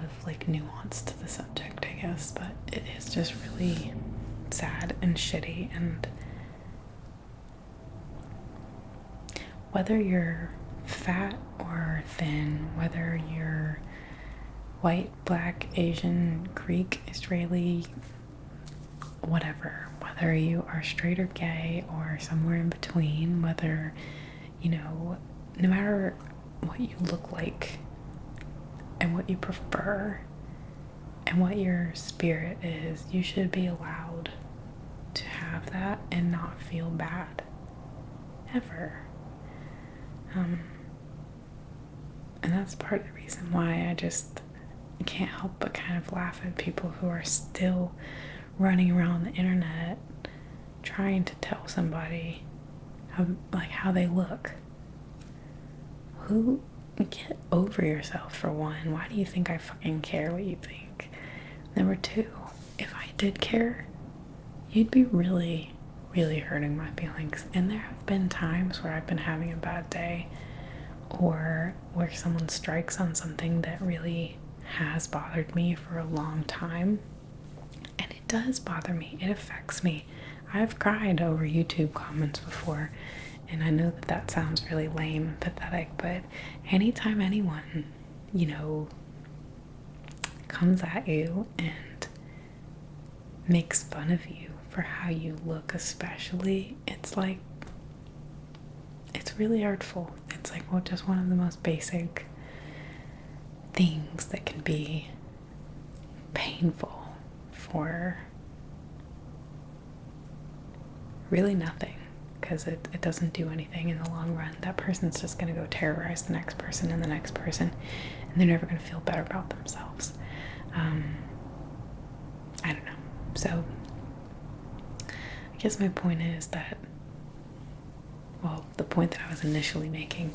of like nuance to the subject, I guess, but it is just really sad and shitty. And whether you're fat or thin, whether you're white, black, Asian, Greek, Israeli, whatever, whether you are straight or gay or somewhere in between, whether, no matter what you look like and what you prefer and what your spirit is, you should be allowed to have that and not feel bad ever. And that's part of the reason why I just can't help but kind of laugh at people who are still running around the internet trying to tell somebody how they look. Get over yourself, for one. Why do you think I fucking care what you think? Number two, if I did care, you'd be really, really hurting my feelings. And there have been times where I've been having a bad day, or where someone strikes on something that really has bothered me for a long time. And it does bother me. It affects me. I've cried over YouTube comments before, and I know that sounds really lame and pathetic, but anytime anyone, comes at you and makes fun of you for how you look, especially, it's really hurtful. It's just one of the most basic things that can be painful for really nothing, because it doesn't do anything in the long run. That person's just going to go terrorize the next person and the next person, and they're never going to feel better about themselves. I don't know. So I guess my point is that, the point that I was initially making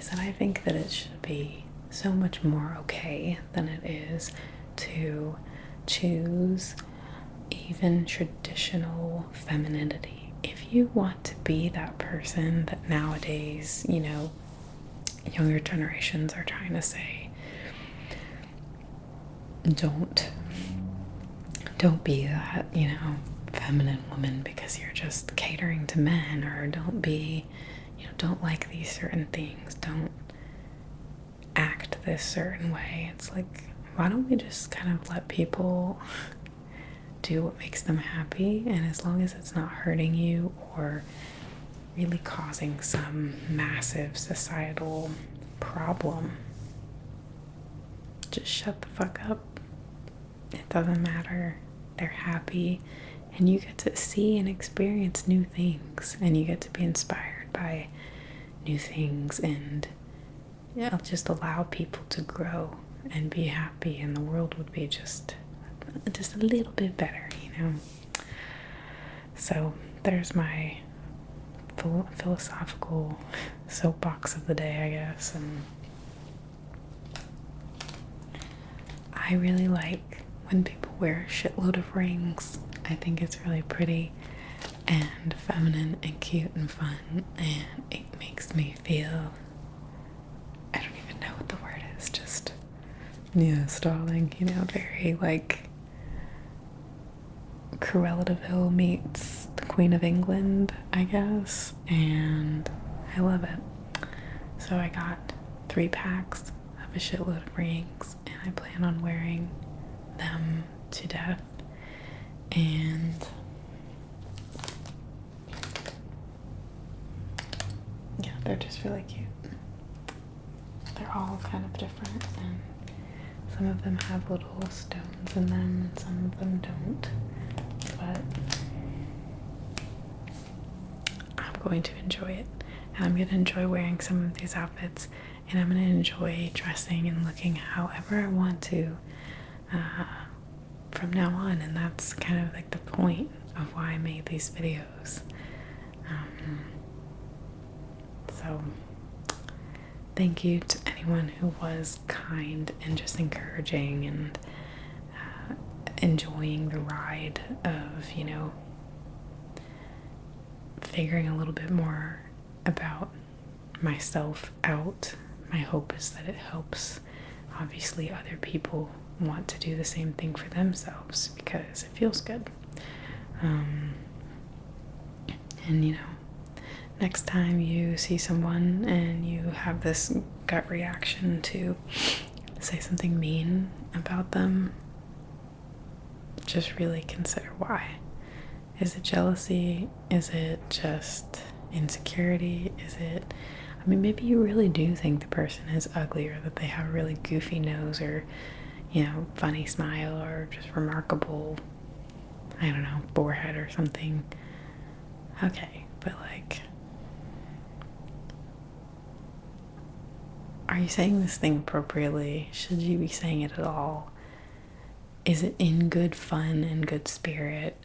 is that I think that it should be so much more okay than it is to choose even traditional femininity. If you want to be that person that nowadays, younger generations are trying to say, don't be that, feminine woman because you're just catering to men, or don't be, don't like these certain things, don't act this certain way. It's why don't we just kind of let people do what makes them happy, and as long as it's not hurting you or really causing some massive societal problem, just shut the fuck up. It doesn't matter. They're happy, and you get to see and experience new things, and you get to be inspired by new things, and just allow people to grow and be happy, and the world would be just a little bit better, So there's my philosophical soapbox of the day, I guess. And I really like when people wear a shitload of rings. I think it's really pretty and feminine and cute and fun, and it makes me feel, I don't even know what the word is, just, yeah, stalling, you know, very like Cruella de Vil meets the Queen of England, I guess, and I love it. So I got 3 packs of a shitload of rings, and I plan on wearing them to death. And yeah, they're just really cute. They're all kind of different, and some of them have little stones in them, and some of them don't. But I'm going to enjoy it, and I'm going to enjoy wearing some of these outfits, and I'm going to enjoy dressing and looking however I want to from now on. And that's kind of like the point of why I made these videos. So thank you to anyone who was kind and just encouraging and enjoying the ride of, you know, figuring a little bit more about myself out. My hope is that it helps, obviously, other people want to do the same thing for themselves because it feels good. And you know, next time you see someone and you have this gut reaction to say something mean about them, just really consider why. Is it jealousy? Is it just insecurity? Is it, I mean, maybe you really do think the person is ugly, or that they have a really goofy nose, or, you know, funny smile, or just remarkable, I don't know, forehead or something. Okay, but like, are you saying this thing appropriately? Should you be saying it at all? Is it in good fun and good spirit?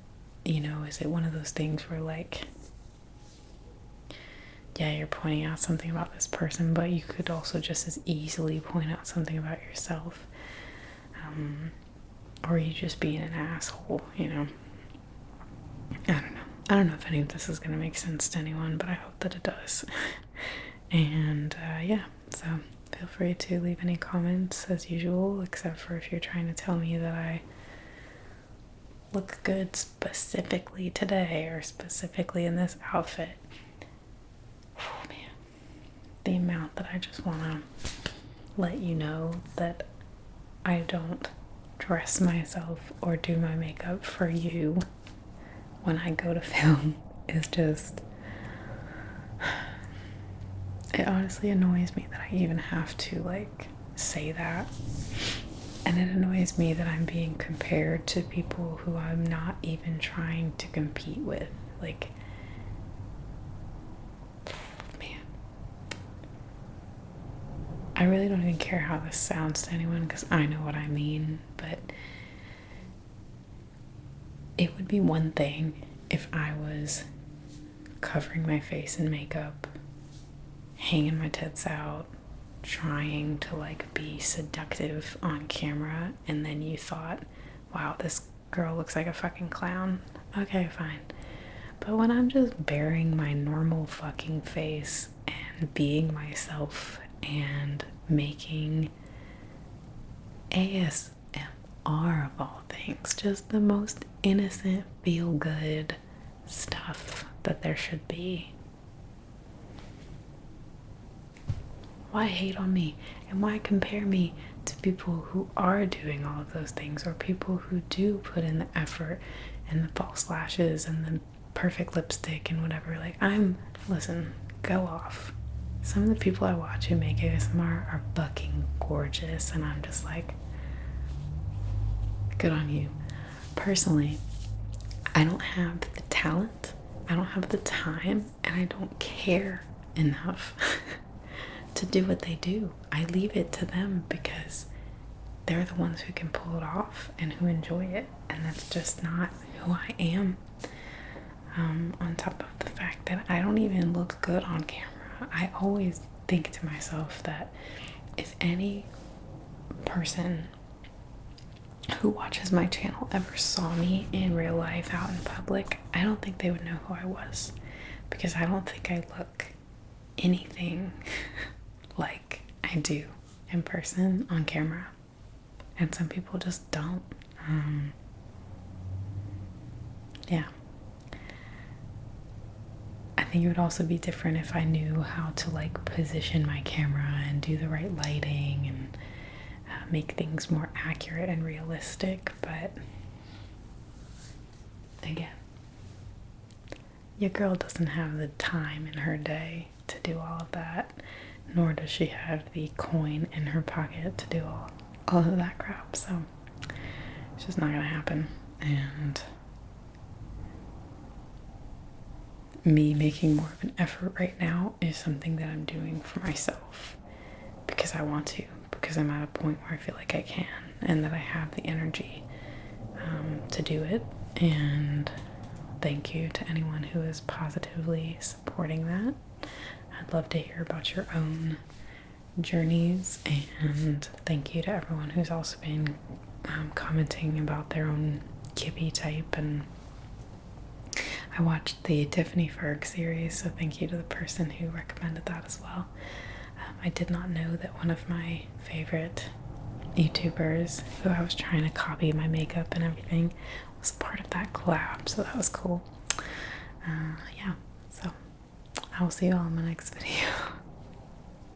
You know, is it one of those things where, like, yeah, you're pointing out something about this person, but you could also just as easily point out something about yourself? Or are you just being an asshole, you know? I don't know. I don't know if any of this is going to make sense to anyone, but I hope that it does. And yeah, so feel free to leave any comments as usual, except for if you're trying to tell me that I look good specifically today, or specifically in this outfit. Oh man, the amount that I just want to let you know that I don't dress myself or do my makeup for you when I go to film is just, it honestly annoys me that I even have to like say that. And it annoys me that I'm being compared to people who I'm not even trying to compete with. Like, man, I really don't even care how this sounds to anyone, because I know what I mean. But it would be one thing if I was covering my face in makeup, hanging my tits out, trying to like be seductive on camera, and then you thought, wow, this girl looks like a fucking clown. Okay, fine. But when I'm just bearing my normal fucking face and being myself and making ASMR of all things, just the most innocent, feel good stuff that there should be, why hate on me? And why compare me to people who are doing all of those things, or people who do put in the effort and the false lashes and the perfect lipstick and whatever? Like, listen, go off. Some of the people I watch who make ASMR are fucking gorgeous, and I'm just like, good on you. Personally, I don't have the talent, I don't have the time, and I don't care enough to do what they do. I leave it to them because they're the ones who can pull it off and who enjoy it, and that's just not who I am. On top of the fact that I don't even look good on camera. I always think to myself that if any person who watches my channel ever saw me in real life out in public, I don't think they would know who I was, because I don't think I look anything like I do in person on camera. And some people just don't. Yeah. I think it would also be different if I knew how to like position my camera and do the right lighting and make things more accurate and realistic. But again, your girl doesn't have the time in her day to do all of that, nor does she have the coin in her pocket to do all of that crap. So it's just not gonna happen. And me making more of an effort right now is something that I'm doing for myself, because I want to, because I'm at a point where I feel like I can and that I have the energy to do it. And thank you to anyone who is positively supporting that. I'd love to hear about your own journeys, and thank you to everyone who's also been commenting about their own Kibbe type. And I watched the Tiffany Ferg series, so thank you to the person who recommended that as well. I did not know that one of my favorite YouTubers, who I was trying to copy my makeup and everything, was part of that collab, so that was cool. Yeah, so I will see you all in my next video.